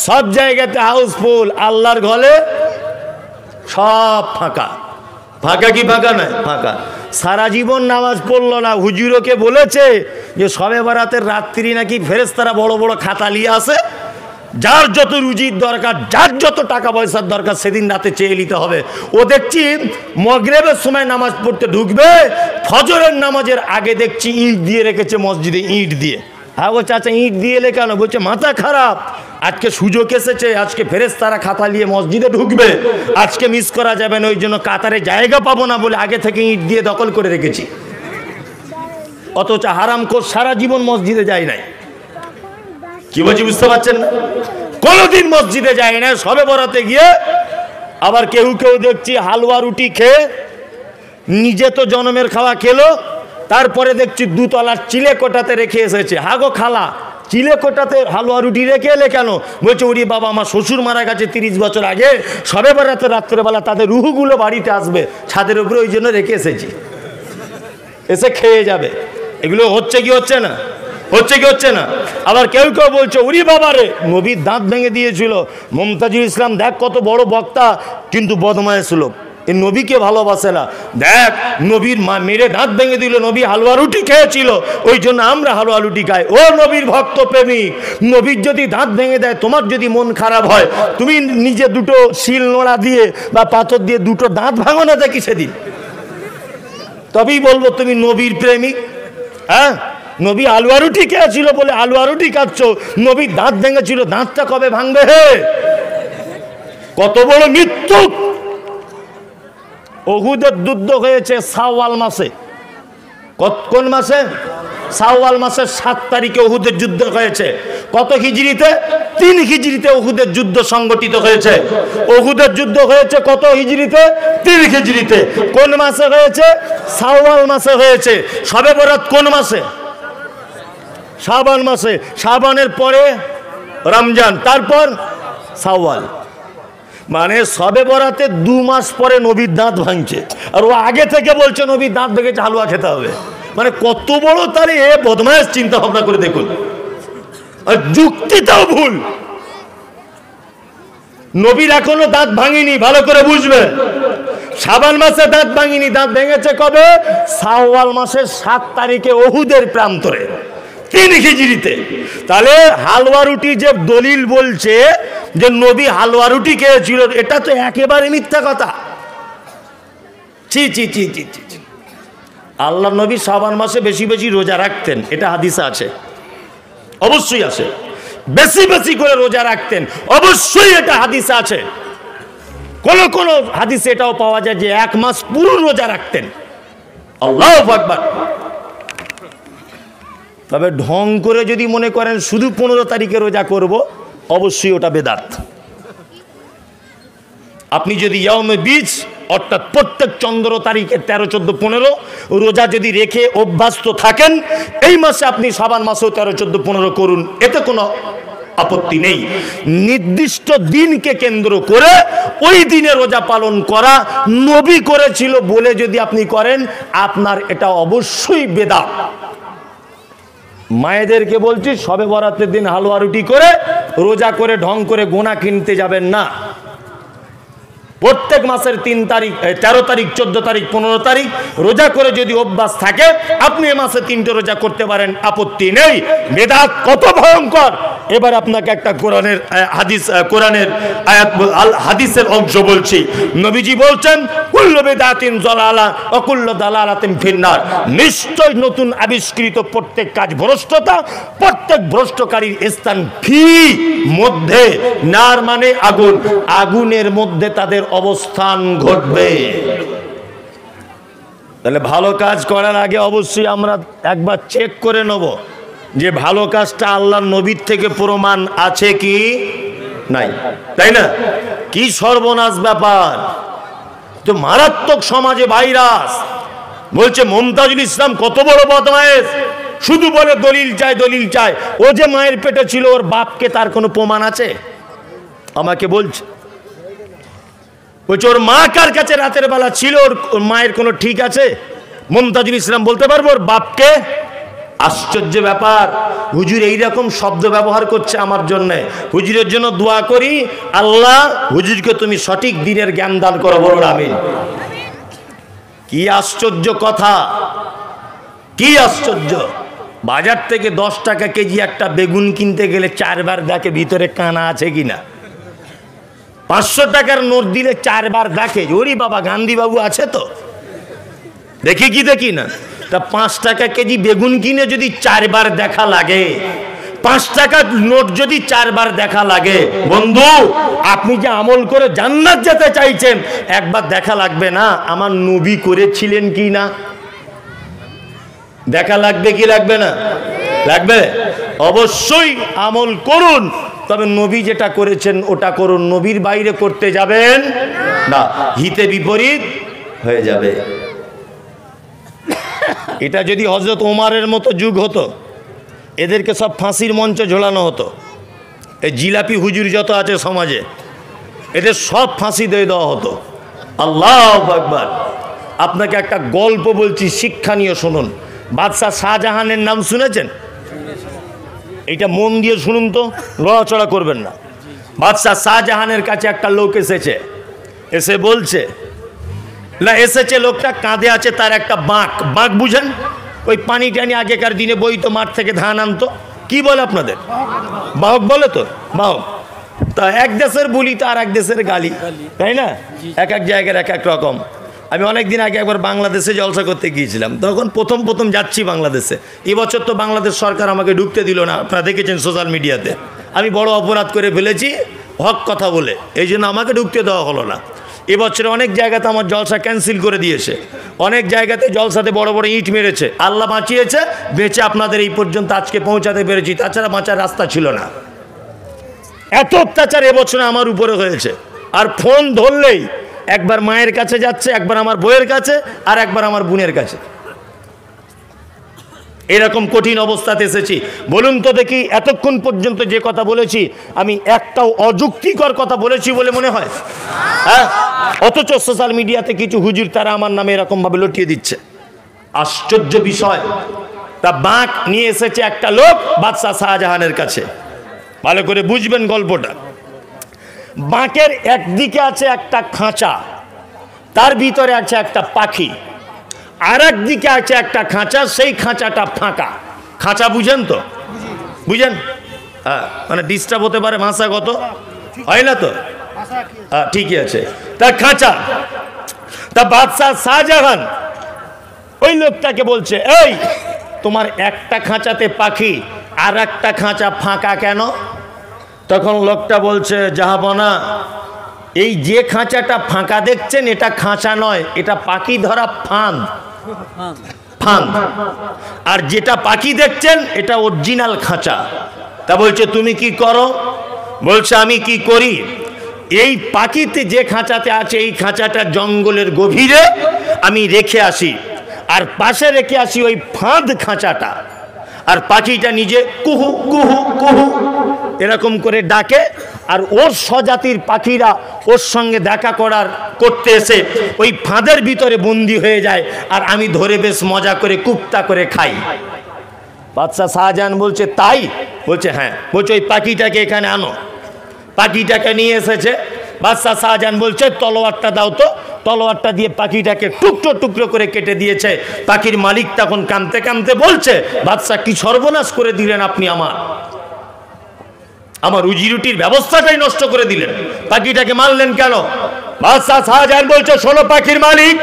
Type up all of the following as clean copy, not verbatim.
সব জায়গাতে হাউসফুল, আল্লাহর ঘরে সব ফাঁকা। ফাঁকা কি ফাঁকা নয়? ফাঁকা। সারা জীবন নামাজ পড়লো না, হুজুরকে বলেছে যে শবে বরাতের রাত্রি নাকি ফেরেশতারা বড় বড় খাতা নিয়ে আসে, যার যত রুজির দরকার, যার যত টাকা পয়সার দরকার সেদিন রাতে চেয়ে নিতে হবে। ও দেখছি মাগরিবের সময় নামাজ পড়তে ঢুকবে, ফজরের নামাজের আগে দেখছি ইট দিয়ে রেখেছে মসজিদে, ইট দিয়ে। হ্যাঁ, ও চাচা ইট দিয়ে এলে কেন? বলছে মাথা খারাপ, আজকে সুযোগ এসেছে, আজকে ফেরেশতারা খাতা নিয়ে মসজিদে ঢুকবে, আজকে মিস করা যাবে না, ওই জন্য কাতারে জায়গা পাবো না বলে আগে থেকে ইট দিয়ে দখল করে রেখেছি। অথচ হারামখোর সারা জীবন মসজিদে যায় নাই। কি বলছি বুঝতে পারছেন না? কোনোদিন মসজিদে যায় না, শবে বরাতে গিয়ে আবার কেউ কেউ দেখছি হালুয়া রুটি খেয়ে, নিজে তো জনমের খাওয়া খেলো, তারপরে দেখছি দুতলার চিলেকোটাতে রেখে এসেছে। হাগো খালা, চিলেকোটাতে হালুয়া রুটি রেখে এলে কেন? বলছে ওরে বাবা, আমার শ্বশুর মারা গেছে 30 বছর আগে, শবে বরাতে রাত্রেবেলা তাদের রুহগুলো বাড়িতে আসবে, ছাদের উপরে ওই জন্য রেখে এসেছি, এসে খেয়ে যাবে। এগুলো হচ্ছে কি হচ্ছে না? হচ্ছে কি হচ্ছে না? আবার কেউ কেউ বলছে উরি বাবা রে, নবীর দাঁত ভেঙে দিয়েছিল মুমতাজুল ইসলাম, দেখ কত বড় বক্তা, কিন্তু বদমায়েশ লোক, এই নবীকে ভালোবাসে না। দেখ নবীর মা মেরে দাঁত ভেঙে দিল, নবী হালুয়া রুটি খেয়েছিল, ওই জন্য আমরা হালুয়া রুটি খাই। ও নবীর ভক্ত প্রেমিক, নবীর যদি দাঁত ভেঙে দেয়, তোমার যদি মন খারাপ হয়, তুমি নিজে দুটো শিল নোড়া দিয়ে বা পাথর দিয়ে দুটো দাঁত ভাঙো না দেখি সেদিন, তবেই বলবো তুমি নবীর প্রেমিক। হ্যাঁ, নবী আলুয়া রুটি খেয়েছিল বলে আলুয়া রুটি খাচ্ছ, নবীর দাঁত ভেঙেছিল, দাঁতটা কবে ভাঙবে? হে, কত বড় মৃত্যু! উহুদের যুদ্ধ হয়েছে শাওয়াল মাসে। কোন মাসে? শাওয়াল মাসের 7 তারিখে উহুদের যুদ্ধ হয়েছে। কত হিজরিতে? 3 হিজরিতে উহুদের যুদ্ধ সংগঠিত হয়েছে। উহুদের যুদ্ধ হয়েছে কত হিজরিতে? 3 হিজরিতে। কোন মাসে হয়েছে? শাওয়াল মাসে হয়েছে। শবে বরাত কোন মাসে? শাবান মাসে। শাবানের পরে রমজান, তারপর শাওয়াল। মানে শবে বরাতে 2 মাস পরে নবীর দাঁত ভাঙছে, আর ও আগে থেকে বলছে নবীর দাঁত ভেঙেছে, হালুয়া খেতে হবে। মানে কত বড় তাহলে এ বদমায়েশ! চিন্তা ভাবনা করে দেখুন, আর যুক্তিটাও ভুল। নবীর এখনো দাঁত ভাঙিনি, ভালো করে বুঝবে। শাবান মাসে দাঁত ভাঙিনি, দাঁত ভেঙেছে কবে? শাওয়াল মাসের 7 তারিখে উহুদের প্রান্তরে, 3 হিজরিতে। তাহলে হালুয়া রুটি যে দলিল বলছে যে নবী হালুয়া রুটি খেয়েছিল, এটা তো একেবারে মিথ্যা কথা। ছি ছি ছি ছি ছি। আল্লাহ নবী শাবান মাসে বেশি বেশি রোজা রাখতেন, এটা হাদিসে আছে, অবশ্যই আছে। বেশি বেশি করে রোজা রাখতেন, অবশ্যই এটা হাদিসে আছে। কোন কোন হাদিসে এটাও পাওয়া যায় যে 1 মাস পুরো রোজা রাখতেন। আল্লাহু আকবার। তবে ঢং করে যদি মনে করেন শুধু 15 তারিখে রোজা করব, অবশ্যই ওটা বেদাত। আপনি যদি ইয়াউমে বীজ অর্থাৎ প্রত্যেক চন্দ্র তারিখে 13, 14, 15 রোজা যদি রেখে অভ্যস্ত থাকেন, এই মাসে আপনি শাবান মাসেও 13, 14, 15 করুন, এতে কোনো আপত্তি নেই। নির্দিষ্ট দিনকে কেন্দ্র করে ওই দিনে রোজা পালন করা নবী করেছিল বলে যদি আপনি করেন, আপনার এটা অবশ্যই বেদাত। মায়েদেরকে বলছি, শবে বরাতের দিন হালুয়া রুটি করে রোজা করে ঢং করে গোনা কিনতে যাবেন না। প্রত্যেক মাসের 3 তারিখ, 13 তারিখ, 14 তারিখ, 15 তারিখ রোজা করে যদি অভ্যাস থাকে, আপনি এ মাসে 3টে রোজা করতে পারেন, আপত্তি নেই। বেদাত কত ভয়ঙ্কর! এবার আপনাকে একটা কোরআনের হাদিস, কোরআনের আয়াত, হাদিসের অংশ বলছি। নবীজি বলছেন, কুল্লু বিদআতিন যালালা ওয়া কুল্লু দালালাতিন ফিন্নার। নিশ্চয় নতুন আবিষ্কৃত প্রত্যেক কাজ ভ্রষ্টতা, প্রত্যেক ভ্রষ্টকারীর স্থান ফি মধ্যে, নার মানে আগুন, আগুনের মধ্যে তাদের অবস্থান ঘটবে। তাহলে ভালো কাজ করার আগে অবশ্যই আমরা একবার চেক করে নেব যে ভালো কাজটা আল্লাহর নবীর থেকে প্রমাণ আছে কি নাই, তাই না? কি সর্বনাশ ব্যাপার! তো মারাত্মক সমাজে ভাইরাস। বলছে মুমতাজুল ইসলাম কত বড় বদমায়েশ, শুধু বলে দলিল চাই, দলিল চাই। ও যে মায়ের পেটে ছিল, ওর বাপকে তার কোনো প্রমাণ আছে? আমাকে বলছে, বলছে ওর মা কার কাছে রাতের বেলা ছিল, ওর মায়ের কোনো ঠিক আছে? মুমতাজুল ইসলাম বলতে পারবো ওর বাপকে? আশ্চর্য ব্যাপার, হুজুর এইরকম শব্দ ব্যবহার করছে আমার জন্যে। হুজুরের জন্য দোয়া করি, আল্লাহ হুজুরকে তুমি সঠিক দিনের জ্ঞান দান করো, বলুন আমিন। কি আশ্চর্য কথা, কি আশ্চর্য। বাজার থেকে 10 টাকা কেজি একটা বেগুন কিনতে গেলে 4 বার দেখে ভিতরে কানা আছে কিনা। 500 টাকার নোট দিলে 4 বার দেখে, ওরে বাবা গান্ধী বাবু আছে তো, দেখি কি দেখি না। তা 5 টাকা কেজি বেগুন কিনে যদি 4 বার দেখা লাগে, 5 টাকার নোট যদি 4 বার দেখা লাগে, বন্ধু আপনি যে আমল করে জান্নাত যেতে চাইছেন, একবার দেখা লাগবে না আমার নবী করেছিলেন কি না? দেখা লাগবে কি লাগবে না? লাগবে। অবশ্যই আমল করুন, তবে নবী যেটা করেছেন ওটা করুন, নবীর বাইরে করতে যাবেন না, হিতে বিপরীত হয়ে যাবে। এটা যদি হযরত ওমরের মতো যুগ হতো, এদেরকে সব ফাঁসির মঞ্চে ঝোলানো হতো। এই জিলাপি হুজুর যত আছে সমাজে, এদের সব ফাঁসি দিয়ে দেওয়া হতো। আল্লাহু আকবার। আপনাকে একটা গল্প বলছি, শিক্ষণীয় শুনুন। বাদশাহ শাহজাহানের নাম শুনেছেন? এটা মন দিয়ে শুনুন তো, লড়াচড়া করবেন না। বাদশাহ শাহজাহানের কাছে একটা লোক এসেছে, এসে বলছে না, এসেছে লোকটা কাঁধে আছে তার একটা বাঁক। বাঁক বুঝেন? ওই পানি টানি আগেকার দিনে বইতো, মাঠ থেকে ধান আনতো, কি বলে আপনাদের? বাহক বলে তো, বাহক। তা এক দেশের বলি তো আর এক দেশের গালি, তাই না? এক এক জায়গার এক এক রকম। আমি অনেক দিন আগে একবার বাংলাদেশে জলসা করতে গিয়েছিলাম, তখন প্রথম যাচ্ছি বাংলাদেশে। এবছর তো বাংলাদেশ সরকার আমাকে ঢুকতে দিল না, আপনারা দেখেছেন সোশ্যাল মিডিয়াতে। আমি বড় অপরাধ করে ফেলেছি হক কথা বলে, এই জন্য আমাকে ঢুকতে দেওয়া হলো না। এবছরে অনেক জায়গাতে আমার জলসা ক্যান্সেল করে দিয়েছে, অনেক জায়গাতে জলসাতে বড় বড় ইট মেরেছে। আল্লাহ বাঁচিয়েছে, বেঁচে আপনাদের এই পর্যন্ত আজকে পৌঁছাতে পেরেছি, তাছাড়া বাঁচার রাস্তা ছিল না। এত অত্যাচার এবছরে আমার উপরে হয়েছে। আর ফোন ধরলেই একবার মায়ের কাছে যাচ্ছে, একবার আমার বউয়ের কাছে, আর একবার আমার বোনের কাছে। এরকম কঠিন অবস্থাতে এসেছি। বলুন তো দেখি, এতক্ষণ পর্যন্ত যে কথা বলেছি আমি একটাও অযুক্তিকর কথা বলেছি বলে মনে হয়? হ্যাঁ। অথচ সোশ্যাল মিডিয়াতে কিছু হুজুর তারা আমার নামে এরকম ভাবে লটিয়ে দিচ্ছে। আশ্চর্য বিষয়। তা বাঁক নিয়ে এসেছে একটা লোক বাদশাহ শাহজাহানের কাছে। ভালো করে বুঝবেন গল্পটা। বাঁকের একদিকে আছে একটা খাঁচা, তার ভিতরে আছে একটা পাখি, আর একদিকে আছে একটা খাঁচা, সেই খাঁচাটা ফাঁকা। খাঁচা বুঝেন তো? বুঝেন? হ্যাঁ, মানে ডিস্টার্ব হতে পারে ভাষাগত, হয় না তো? হ্যাঁ, ঠিকই আছে। তা খাঁচা, তা বাদশাহ শাহজাহান ওই লোকটাকে বলছে, এই তোমার একটা খাঁচাতে পাখি, আর একটা খাঁচা ফাঁকা কেন? তখন লোকটা বলছে, জাহাপনা, এই যে খাঁচাটা ফাঁকা দেখছেন এটা খাঁচা নয়, এটা পাখি ধরা ফাঁদ। ফাঁদ। আর যেটা পাখি দেখছেন এটা অরিজিনাল খাঁচা। তা বলছে তুমি কি করো? বলছে আমি কি করি, এই পাখিতে যে খাঁচাতে আছে এই খাঁচাটা জঙ্গলের গভীরে আমি রেখে আসি, আর পাশে রেখে আসি ওই ফাঁদ খাঁচাটা, আর পাখিটা নিজে কুহু কুহু কুহু এরকম করে ডাকে, আর ওর স্বজাতির পাখিরা ওর সঙ্গে দেখা করতে এসে ওই ফাঁদের ভিতরে বন্দি হয়ে যায়, আর আমি ধরে বেশ মজা করে কুপ্তা করে খাই। বাদশাহ শাহজাহান বলছে তাই? বলছে হ্যাঁ। বলছে ওই পাখিটাকে এখানে আনো। পাখিটাকে নিয়ে এসেছে। বাদশাহ শাহজাহান বলছে তলোয়ারটা দাও তো। তলোয়ারটা দিয়ে পাখিটাকে টুকরো টুকরো করে কেটে দিয়েছে। পাখির মালিক তখন কাঁদতে কাঁদতে বলছে, বাদশাহ কি সর্বনাশ করে দিলেন আপনি, আমার রুজি রুটির ব্যবস্থাটাই নষ্ট করে দিলেন, পাখিটাকে মারলেন কেন? বাদশাহ শাহজাহান বলছে, শোনো পাখির মালিক,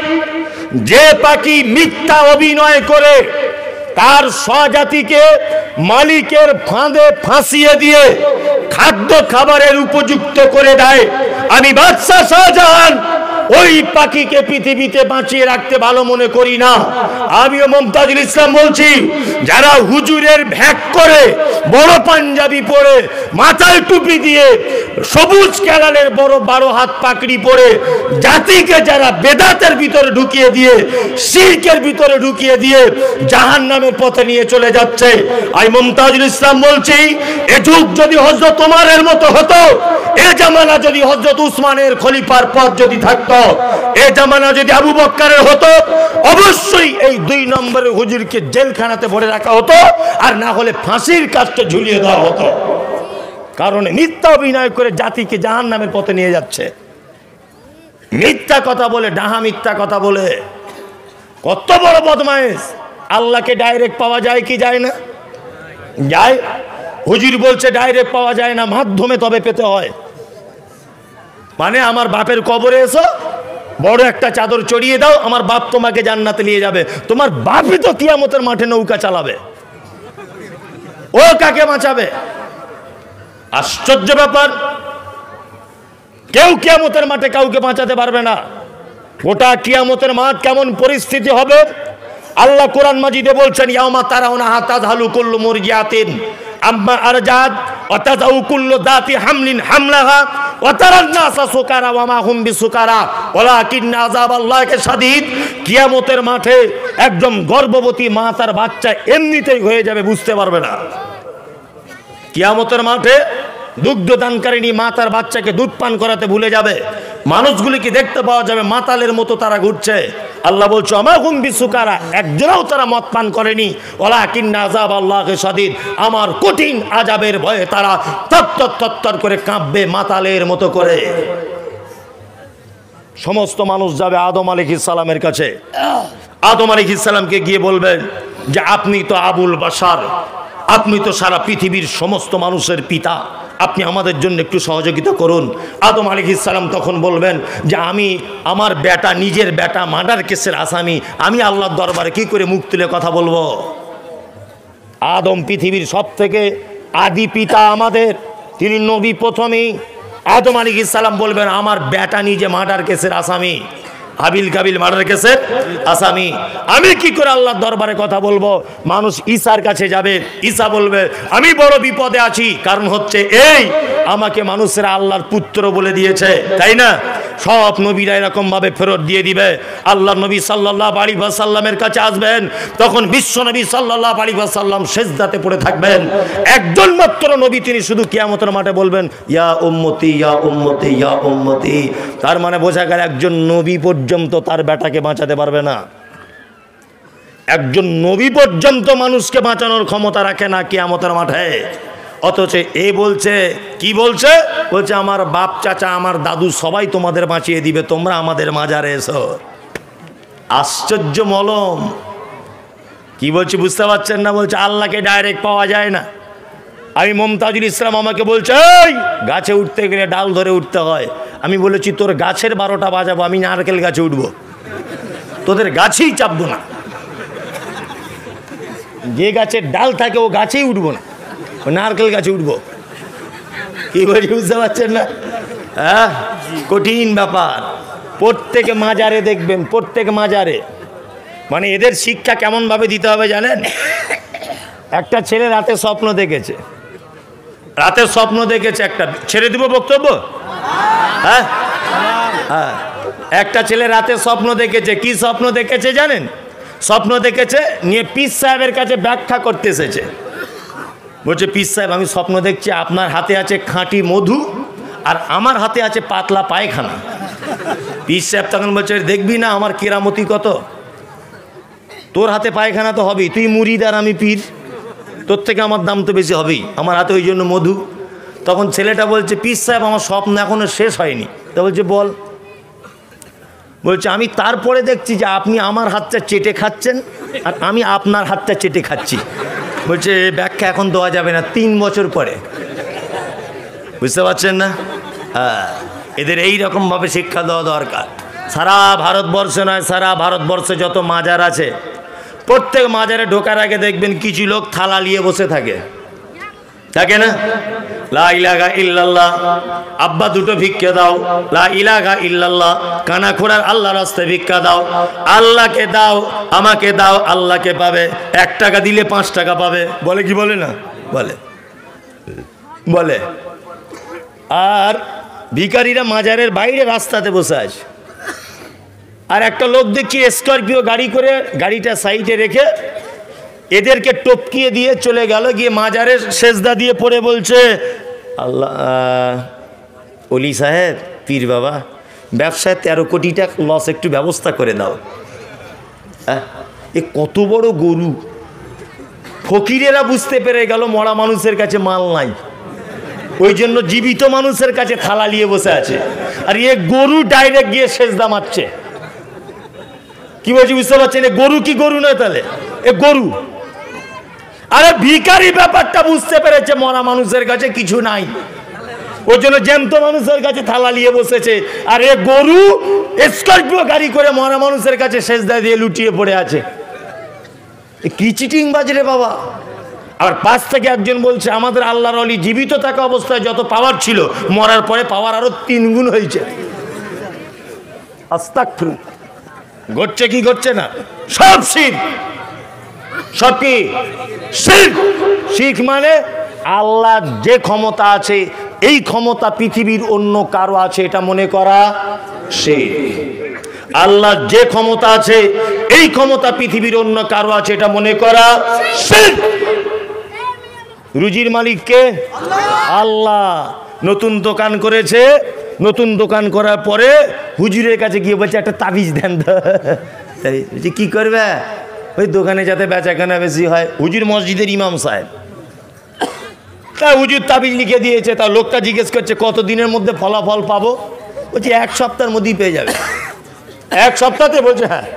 যে পাখি মিথ্যা অভিনয় করে তার স্বজাতিকে মালিকের ফাঁদে ফাঁসিয়ে দিয়ে খাদ্য খাবারের উপযুক্ত করে দেয়, আমি বাদশাহ শাহজাহান ওই পাখিকে পৃথিবীতে বাঁচিয়ে রাখতে ভালো মনে করি না। আমিও মুমতাজুল ইসলাম বলছি, যারা হুজুরের ভ্যাক করে, বড় পাঞ্জাবি পরে, মাথায় টুপি দিয়ে, সবুজ ক্যালারের বড় 12 হাত পাকড়ি পরে জাতিকে যারা বেদাতের ভিতরে ঢুকিয়ে দিয়ে, শিরকের ভিতরে ঢুকিয়ে দিয়ে জাহান্নামের পথে নিয়ে চলে যাচ্ছে, আমি মুমতাজুল ইসলাম বলছি, এ যুগ যদি হযরত ওমরের মতো হতো, এ জামানা যদি হযরত উসমানের খলিফার পথ যদি থাকতো, এই জামানা যদি আবু বকরের হতো, অবশ্যই এই 2 নম্বরের হুজুরকে জেলখানাতে ভরে রাখা হতো, আর না হলে ফাঁসির কাস্টে ঝুলিয়ে দেওয়া হতো। কারণ মিথ্যা অভিনয় করে জাতিকে জাহান্নামের পথে নিয়ে যাচ্ছে। মিথ্যা কথা বলে, ডাহা মিথ্যা কথা বলে, কত বড় বদমাইশ। আল্লাহকে ডাইরেক্ট পাওয়া যায় কি যায় না? যায়। হুজুর বলছে ডাইরেক্ট পাওয়া যায় না, মাধ্যমে তবে পেতে হয়। মানে আমার বাপের কবরে এসো, বড় একটা চাদর চড়িয়ে দাও, আমার বাপ তোমাকে জান্নাতে নিয়ে যাবে। তোমার বাপই তো কিয়ামতের মাঠে নৌকা চালাবে, ও কাকে বাঁচাবে? আশ্চর্য ব্যাপার। কেউ কিয়ামতের মাঠে কাউকে বাঁচাতে পারবে না। গোটা কিয়ামতের মাঠ কেমন পরিস্থিতি হবে আল্লাহ কোরআন মাজিদে বলছেন, ইয়াউমা তারাউনাহা তাযহালু কুল্লু মুরজিআতিন আম্মা আরজাত ওয়া তাযাউ কুল্লু যাতি হামলিন হামলাহা ওয়া তারান নাসা সুকারা ওয়া মা হুম বিসুকারা ওয়ালাকিন্না আযাবাল্লাহি শাদীদ। কিয়ামতের মাঠে একদম গর্ভবতী মা তার বাচ্চা এমনিতেই হয়ে যাবে, বুঝতে পারবে না। কিয়ামতের মাঠে দুগ্ধদানকারিণী মা তার বাচ্চাকে দুধ পান করাতে ভুলে যাবে। মানুষগুলিকে দেখতে পাওয়া যাবে মাতালের মতো তারা ঘুরছে। আল্লাহ বলছে আমা হুম বিসুকারা, একজনও তারা মদ পান করেনি। ওয়ালাকিন্না আযাবাল্লাহি শাদীদ, আমার কঠিন আযাবের ভয়ে তারা তত্তর করে কাঁপবে মাতালের মতো করে। সমস্ত মানুষ যাবে আদম আলাইহিস সালামের কাছে। আদম আলাইহিস সালামকে গিয়ে বলবেন যে আপনি তো আবুল বাশার, আপনি তো সারা পৃথিবীর সমস্ত মানুষের পিতা, আপনি আমাদের জন্য একটু সহযোগিতা করুন। আদম আলাইহিস সালাম তখন বলবেন যে আমি আমার বেটা, নিজের বেটা মার্ডার কেসের আসামি, আমি আল্লাহর দরবারে কি করে মুখ তুলে কথা বলবো? আদম পৃথিবীর সব থেকে আদি পিতা আমাদের, তিনি নবী প্রথমেই। আদম আলাইহিস সালাম বলবেন আমার বেটা নিজে মার্ডার কেসের আসামি, হাবিল কাবিল মার্ডার কেসের আসামি, আমি কি করে আল্লাহর দরবারে কথা বলবো? মানুষ ঈসার কাছে যাবে, ঈসা বলবে আমি বড় বিপদে আছি, কারণ হচ্ছে এই আমাকে মানুষেরা আল্লাহর পুত্র বলে দিয়েছে, তাই না? সব নবীরা এরকম ভাবে ফেরত দিয়ে দিবে। আল্লাহর নবী সাল্লাল্লাহু আলাইহি ওয়াসাল্লামের কাছে আসবেন, তখন বিশ্ব নবী সাল্লাল্লাহু আলাইহি ওয়াসাল্লাম সিজদাতে পড়ে থাকবেন। একজন মাত্র নবী, তিনি শুধু কিয়ামতের মাঠে বলবেন ইয়া উম্মতি ইয়া উম্মতি ইয়া উম্মতি। তার মানে বোঝা গেল একজন নবী পর্যন্ত তার বেটাকে বাঁচাতে পারবে না। একজন নবী পর্যন্ত মানুষকে বাঁচানোর ক্ষমতা রাখে না কিয়ামতের মাঠে। অথচ এ বলছে, কি বলছে? বলছে আমার বাপ, চাচা, আমার দাদু সবাই তোমাদের বাঁচিয়ে দিবে, তোমরা আমাদের মাজারে এসো। আশ্চর্য মলম। কি বলছি বুঝতে পারছেন না? বলছে আল্লাহকে ডাইরেক্ট পাওয়া যায় না। আমি মমতাজুল ইসলাম আমাকে বলছে এই গাছে উঠতে গেলে ডাল ধরে উঠতে হয়। আমি বলেছি তোর গাছের 12টা বাজাবো, আমি নারকেল গাছে উঠবো, তোদের গাছেই চাপবো না। যে গাছের ডাল থাকে ও গাছেই উঠবো না, নারকেল গাছে উঠবো। কি বলছি বুঝতে পারছেন না? হ্যাঁ, কঠিন ব্যাপার। প্রত্যেকে মাজারে দেখবেন, প্রত্যেক মাজারে। মানে এদের শিক্ষা কেমনভাবে দিতে হবে জানেন? একটা ছেলে রাতে স্বপ্ন দেখেছে, রাতে স্বপ্ন দেখেছে একটা, ছেড়ে দিব বক্তব্য? হ্যাঁ হ্যাঁ, একটা ছেলে রাতে স্বপ্ন দেখেছে। কি স্বপ্ন দেখেছে জানেন? স্বপ্ন দেখেছে নিয়ে পীর সাহেবের কাছে ব্যাখ্যা করতে এসেছে। বলছে পীর সাহেব আমি স্বপ্ন দেখছি আপনার হাতে আছে খাঁটি মধু আর আমার হাতে আছে পাতলা পায়খানা। পীর সাহেব তখন বলছে দেখবি না আমার কেরামতি কত, তোর হাতে পায়খানা তো হবেই, তুই মুরিদ আর আমি পীর, তোর থেকে আমার দাম তো বেশি হবেই, আমার হাতে ওই জন্য মধু। তখন ছেলেটা বলছে পীর সাহেব আমার স্বপ্ন এখনো শেষ হয়নি। তা বলছে বল। বলছে আমি তারপরে দেখছি যে আপনি আমার হাতটা চেটে খাচ্ছেন আর আমি আপনার হাতটা চেটে খাচ্ছি। বলছে ব্যাখ্যা এখন দেওয়া যাবে না, 3 বছর পরে। বুঝতে পারছেন না? হ্যাঁ, এদের এই রকমভাবে শিক্ষা দেওয়া দরকার। সারা ভারতবর্ষে নয়, সারা ভারতবর্ষে যত মাজার আছে প্রত্যেক মাজারে ঢোকার আগে দেখবেন কিছু লোক থালা নিয়ে বসে থাকে, থাকে না? লা ইলাহা ইল্লাল্লাহ, আব্বা দুটো ভিক্ষা দাও। লা ইলাহা ইল্লাল্লাহ, কানা খোড়ার আল্লাহ রাস্তায় ভিক্ষা দাও। আল্লাহকে দাও, আমাকে দাও, আল্লাহকে পাবে। 1 টাকা দিলে 5 টাকা পাবে, বলে কি বলে না? বলে বলে। আর ভিখারিরা মাজারের বাইরে রাস্তাতে বসে আছে। আর একটা লোক দেখছি স্করপিও গাড়ি করে গাড়িটা সাইডে রেখে এদেরকে টপকিয়ে দিয়ে চলে গেল, গিয়ে মাজারের সেজদা দিয়ে পড়ে বলছে আল্লাহ, অলি সাহেব, পীর বাবা, ব্যবসায় 13 কোটি টাকা লস, একটু ব্যবস্থা করে দাও। হ্যাঁ, এ কত বড় গরু। ফকিরেরা বুঝতে পেরে গেল মরা মানুষের কাছে মাল নাই, ওই জন্য জীবিত মানুষের কাছে থালা নিয়ে বসে আছে। আর এ গরু ডাইরেক্ট গিয়ে সেজদা মারছে। কি বলছি বুঝতে পারছেন? এ গরু কি গরু নয় তাহলে? এ গরু। আরে ভিখারি ব্যাপারটা বুঝতে পেরেছে, মরা মানুষের কাছে কিছু নাই, ওই জন্য জ্যান্ত মানুষের কাছে থালা নিয়ে বসেছে। আর এ গরু স্করপিও গাড়ি করে মরা মানুষের কাছে সেজদা দিয়ে লুটিয়ে পড়ে আছে। কি চিটিং বাজরে বাবা। আর পাশ থেকে একজন বলছে আমাদের আল্লাহর ওলি জীবিত থাকা অবস্থায় যত পাওয়ার ছিল মরার পরে পাওয়ার আরো 3 গুণ হয়েছে। আস্তাগফিরুল্লাহ। ঘটছে কি ঘটছে না? সব শিরক। সব কি শিরক? শিরক মানে আল্লাহ যে ক্ষমতা আছে এই ক্ষমতা পৃথিবীর অন্য কারো আছে এটা মনে করা শিরক। আল্লাহ যে ক্ষমতা আছে এই ক্ষমতা পৃথিবীর অন্য কারো আছে এটা মনে করা শিরক। রুজির মালিক কে? আল্লাহ। নতুন দোকান করেছে, নতুন দোকান করার পরে হুজুরের কাছে গিয়ে বলছে একটা তাবিজ দেন তো। কি করবে? ওই দোকানে যাতে বেচাকেনা বেশি হয়। হুজুর মসজিদের ইমাম সাহেব, তা হুজুর তাবিজ লিখে দিয়েছে। তা লোকটা জিজ্ঞেস করছে কত দিনের মধ্যে ফলাফল পাবো? বলছে 1 সপ্তাহের মধ্যেই পেয়ে যাবে। 1 সপ্তাহে? বলছে হ্যাঁ।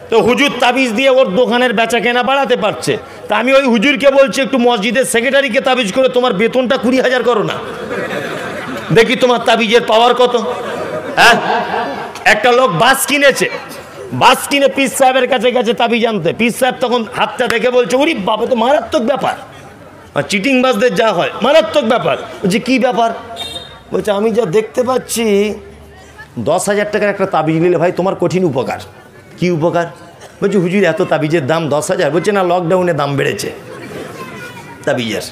তো হুজুর তাবিজ দিয়ে ওর দোকানের বেচাকেনা বাড়াতে পারছে। তা আমি ওই হুজুরকে বলছি একটু মসজিদের সেক্রেটারিকে তাবিজ করে তোমার বেতনটা 20,000 করো না, দেখি তোমার তাবিজের পাওয়ার কত। হ্যাঁ, একটা লোক বাস কিনেছে, বাস কিনে পীর সাহেবের কাছে গেছে তাবিজ আনতে। পীর সাহেব তখন হাতটা দেখে বলছে ওরে বাবা, তো মারাত্মক ব্যাপার। আর চিটিং বাসদের যা হয় মারাত্মক ব্যাপার। বলছে কি ব্যাপার? বলছে আমি যা দেখতে পাচ্ছি 10,000 টাকার একটা তাবিজ নিলে ভাই তোমার কঠিন উপকার। কি উপকার? বলছি হুজুর এত তাবিজের দাম 10,000। বলছে না, লকডাউনে দাম বেড়েছে তাবিজের।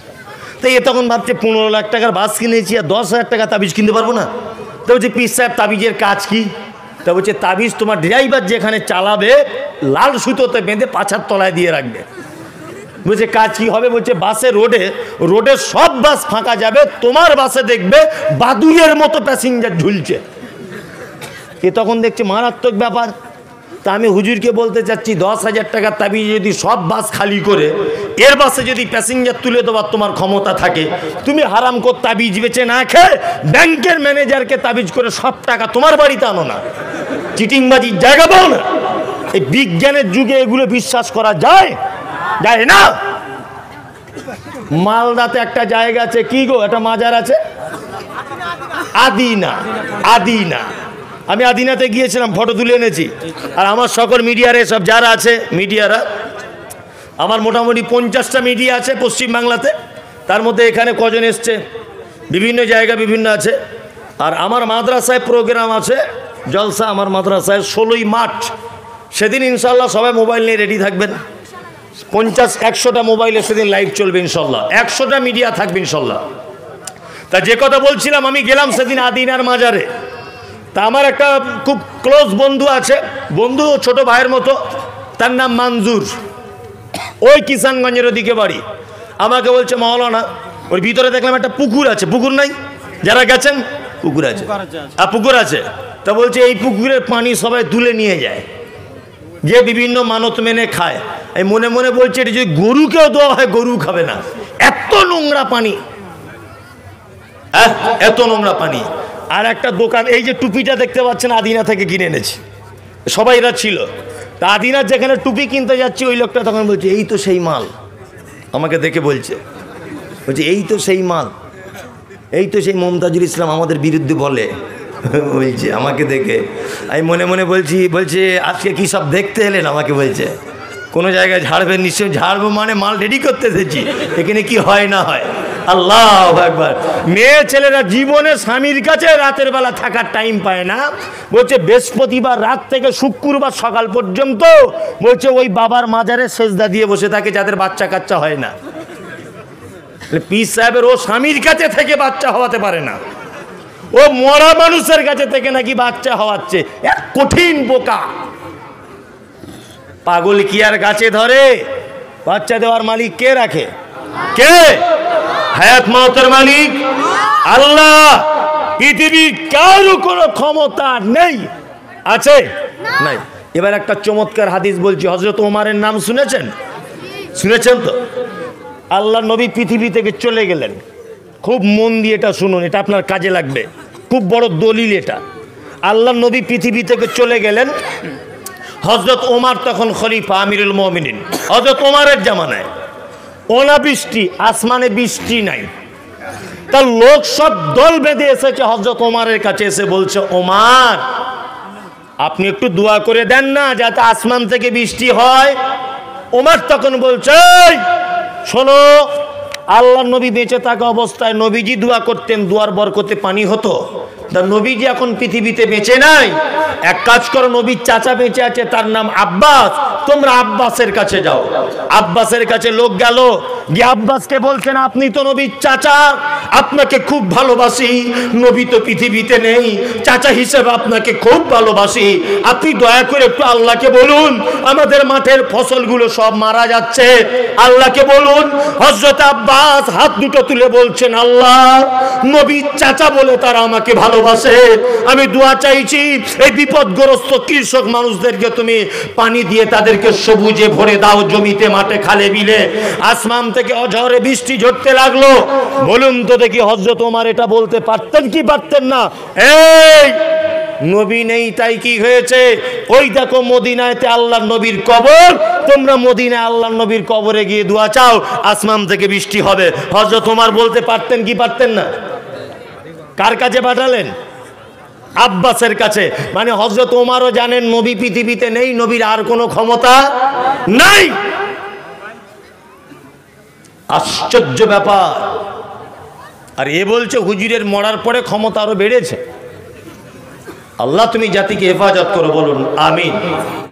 তো এ তখন ভাবছে 15 লাখ টাকার বাস কিনেছি আর 10,000 টাকা তাবিজ কিনতে পারবো না। তো বলছে পীর সাহেব তাবিজের কাজ কি? তা বলছে তাবিজ তোমার ড্রাইভার যেখানে চালাবে লাল সুতোতে বেঁধে পাছার তলায় দিয়ে রাখবে। বলছে কাজ কি হবে? বলছে বাসে রোডে সব বাস ফাঁকা যাবে, তোমার বাসে দেখবে বাদুড়ের মতো প্যাসেঞ্জার ঝুলছে। এ তখন দেখছে মারাত্মক ব্যাপার। তা আমি হুজুরকে বলতে চাচ্ছি 10,000 টাকার তাবিজ যদি সব বাস খালি করে এর বাসে যদি প্যাসেঞ্জার তুলে দেওয়ার তোমার ক্ষমতা থাকে, তুমি হারাম করে তাবিজ বেচে না খেয়ে ব্যাংকের ম্যানেজারকে তাবিজ করে সব টাকা তোমার বাড়িতে আনো না। চিটিংবাজির জায়গা পাও না। এই বিজ্ঞানের যুগে এগুলো বিশ্বাস করা যায়? যায় না। মালদাতে একটা জায়গা আছে, কি গো, একটা মাজার আছে আদিনা। আদিনা, আমি আদিনাতে গিয়েছিলাম, ফটো তুলে এনেছি। আর আমার সকল মিডিয়ারে সব যারা আছে মিডিয়ারা, আমার মোটামুটি 50টা মিডিয়া আছে পশ্চিমবাংলাতে। তার মধ্যে এখানে কজন এসছে, বিভিন্ন জায়গা বিভিন্ন আছে। আর আমার মাদ্রাসায় প্রোগ্রাম আছে, জলসা আমার মাদ্রাসায় 16ই মার্চ। সেদিন ইনশাল্লাহ সবাই মোবাইল নিয়ে রেডি থাকবেন। 50-100টা মোবাইলে সেদিন লাইভ চলবে ইনশাল্লাহ, 100টা মিডিয়া থাকবে ইনশাল্লাহ। তা যে কথা বলছিলাম, আমি গেলাম সেদিন আদিনার মাজারে। তা আমার একটা খুব ক্লোজ বন্ধু আছে, বন্ধু ছোট ভাইয়ের মতো, তার নাম মঞ্জুর, ওই কিষানগঞ্জের ওদিকে বাড়ি। আমাকে বলছে মাওলানা ওর ভিতরে দেখলাম একটা পুকুর আছে। পুকুর নাই? যারা গেছেন পুকুর আছে, পুকুর আছে। তা বলছে এই পুকুরের পানি সবাই তুলে নিয়ে যায়, যে বিভিন্ন মানত মেনে খায়। এই মনে মনে বলছে এটা যদি গরুকেও দেওয়া হয় গরু খাবে না, এত নোংরা পানি, এত নোংরা পানি। আর একটা দোকান, এই যে টুপিটা দেখতে পাচ্ছেন আদিনা থেকে কিনে এনেছি, সবাই এরা ছিল। তা আদিনার যেখানে টুপি কিনতে যাচ্ছি ওই লোকটা তখন বলছে এই তো সেই মাল। আমাকে দেখে বলছে এই তো সেই মাল, এই তো সেই মমতাজুল ইসলাম আমাদের বিরুদ্ধে বলে। বলছে আমাকে দেখে। আমি মনে মনে বলছে আজকে কি সব দেখতে এলেন? আমাকে বলছে কোনো জায়গায় ঝাড়বেন? নিশ্চয়ই ঝাড়বো, মানে মাল রেডি করতে এসেছি, এখানে কি হয় না হয়। আল্লাহু আকবার। মেয়ে ছেলেরা জীবনে স্বামীর কাছে রাতের বেলা থাকার টাইম পায় না। বলছে বৃহস্পতিবার রাত থেকে শুক্রবার সকাল পর্যন্ত বলছে ওই বাবার মাজারে সেজদা দিয়ে বসে থাকে যাদের বাচ্চা কাচ্চা হয় না। পীর সাহেবের ও স্বামীর কাছে থেকে বাচ্চা হওয়াতে পারে না, ও মরা মানুষের কাছে থেকে নাকি বাচ্চা হওয়াচ্ছে। এক কঠিন বোকা। পাগল কি আর গাছে ধরে? বাচ্চা দেওয়ার মালিক কে রাখে? কে? হায়াত মওতের মালিক আল্লাহ। পৃথিবীর কারো কোনো ক্ষমতা নেই। আছে? নাই। এবার একটা চমৎকার হাদিস বলছি। হযরত ওমরের নাম শুনেছেন? শুনেছেন তো? আল্লাহ নবী পৃথিবী থেকে চলে গেলেন। খুব মন দিয়ে এটা শুনুন, এটা আপনার কাজে লাগবে, খুব বড় দলিল এটা। আল্লাহ নবী পৃথিবী থেকে চলে গেলেন। হযরত ওমর তখন খলিফা, আমিরুল মুমিনিন। হযরত ওমরের জামানায় অনাবৃষ্টি, আসমানে বৃষ্টি নাই। তার লোক সব দল বেঁধে এসেছে হযরত ওমরের কাছে, এসে বলছে, ওমর আপনি একটু দোয়া করে দেন না যাতে আসমান থেকে বৃষ্টি হয়। ওমর তখন বলছে, শোনো, আল্লাহ নবী বেঁচে থাকা অবস্থায় নবীজি দোয়া করতেন, দোয়ার বরকতে পানি হতো। তা নবীজি এখন পৃথিবীতে বেঁচে নাই, এক কাজ করো, নবীর চাচা বেঁচে আছে, তার নাম আব্বাস, তোমরা আব্বাসের কাছে যাও। আব্বাসের কাছে লোক গেল, গিয়ে আব্বাসকে বলছেন, আপনি তো নবীর চাচা, আপনাকে খুব ভালোবাসি, নবী তো পৃথিবীতে নেই, চাচা হিসেবে আপনাকে খুব ভালোবাসি, আপনি দয়া করে একটু আল্লাহকে বলুন, আমাদের মাঠের ফসলগুলো সব মারা যাচ্ছে, আল্লাহকে বলুন। হযরত আব্বাস হাত দুটো তুলে বলছেন, আল্লাহ, নবীর চাচা বলে তারা আমাকে ভালোবাসে, আমি দোয়া চাইছি, এই বিপদগ্রস্ত কৃষক মানুষদেরকে তুমি পানি দিয়ে তাদেরকে সবুজে ভরে দাও, জমিতে, মাঠে, খালে, বিলে। আসমান থেকে অঝরে বৃষ্টি ঝরতে লাগলো। বলুন তো দেখি, হযরত ওমর এটা বলতে পারতেন কি পারতেন না? এই নবী নেই, তাই কি হয়েছে? ওই দেখো মদিনাতে আল্লাহর নবীর কবর, তোমরা মদিনায় আল্লাহর নবীর কবরে গিয়ে দোয়া চাও, আসমান থেকে বৃষ্টি হবে। হযরত ওমর বলতে পারতেন কি পারতেন না? কার কাছে পাঠালেন? আব্বাসের কাছে। মানে হযরত ওমরও জানেন নবী পৃথিবীতে নেই, নবীর আর কোনো ক্ষমতা নাই। আশ্চর্য ব্যাপার। আর এ বলছে হুজুরের মরার পরে ক্ষমতা আরো বেড়েছে। আল্লাহ তুমি জাতিকে হেফাজত করো, বলুন আমিন।